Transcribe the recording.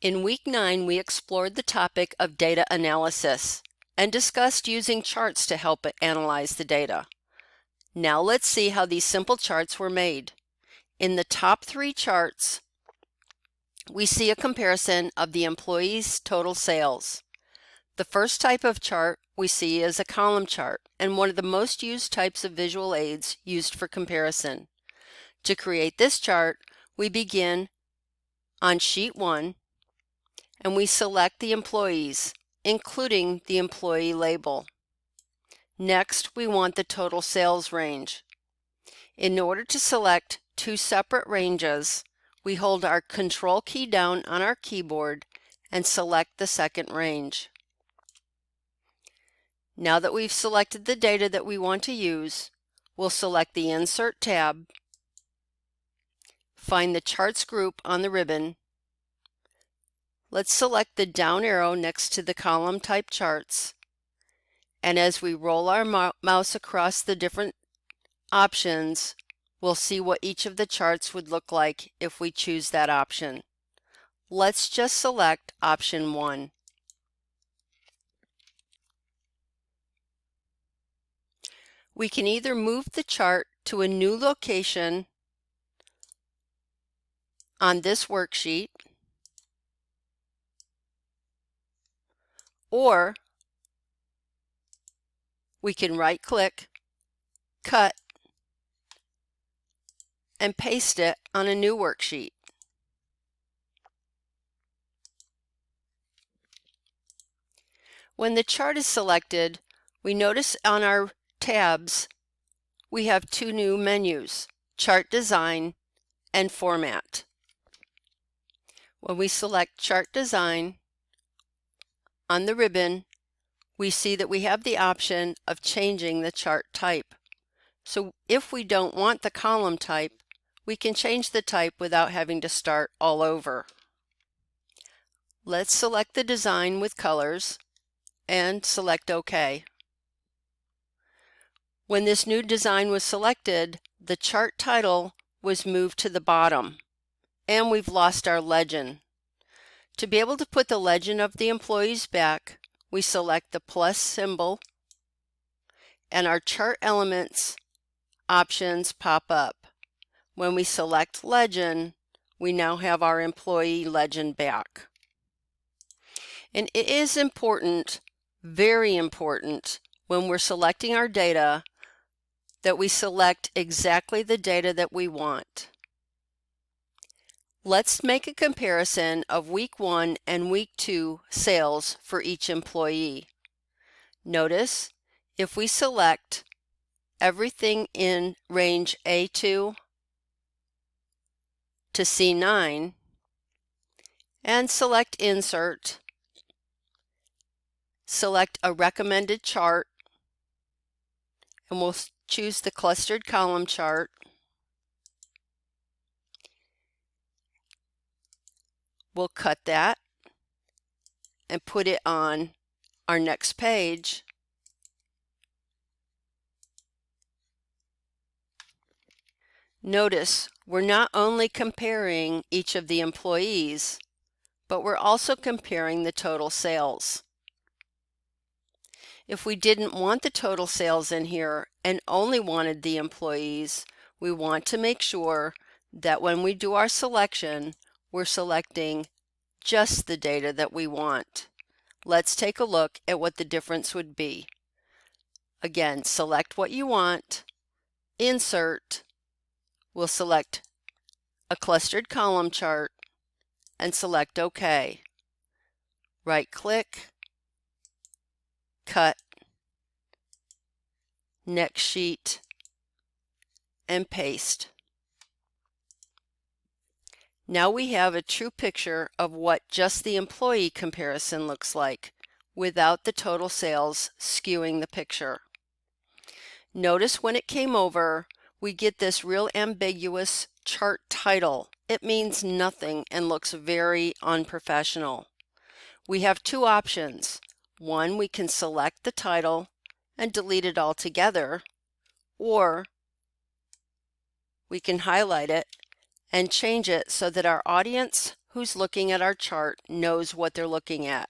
In week 9, we explored the topic of data analysis and discussed using charts to help analyze the data. Now let's see how these simple charts were made. In the top 3 charts, we see a comparison of the employees' total sales. The first type of chart we see is a column chart, and one of the most used types of visual aids used for comparison. To create this chart, we begin on sheet 1, and we select the employees, including the employee label. Next, we want the total sales range. In order to select 2 separate ranges, we hold our Control key down on our keyboard and select the second range. Now that we've selected the data that we want to use, we'll select the Insert tab, find the Charts group on the ribbon. Let's select the down arrow next to the column type charts, and as we roll our mouse across the different options, we'll see what each of the charts would look like if we choose that option. Let's just select option 1. We can either move the chart to a new location on this worksheet, or we can right-click, cut, and paste it on a new worksheet. When the chart is selected, we notice on our tabs we have 2 new menus, Chart Design and Format. When we select Chart Design on the ribbon, we see that we have the option of changing the chart type. So if we don't want the column type, we can change the type without having to start all over. Let's select the design with colors and select OK. When this new design was selected, the chart title was moved to the bottom, and we've lost our legend. To be able to put the legend of the employees back, we select the plus symbol, and our chart elements options pop up. When we select legend, we now have our employee legend back. And it is important, very important, when we're selecting our data, that we select exactly the data that we want. Let's make a comparison of week 1 and week 2 sales for each employee. Notice if we select everything in range A2 to C9 and select Insert, select a recommended chart, and we'll choose the clustered column chart. We'll cut that and put it on our next page. Notice we're not only comparing each of the employees, but we're also comparing the total sales. If we didn't want the total sales in here and only wanted the employees, we want to make sure that when we do our selection, we're selecting just the data that we want. Let's take a look at what the difference would be. Again, select what you want, Insert, we'll select a clustered column chart and select OK. Right-click, cut, next sheet, and paste. Now we have a true picture of what just the employee comparison looks like without the total sales skewing the picture. Notice when it came over, we get this real ambiguous chart title. It means nothing and looks very unprofessional. We have 2 options. One, we can select the title and delete it altogether, or we can highlight it and change it so that our audience who's looking at our chart knows what they're looking at.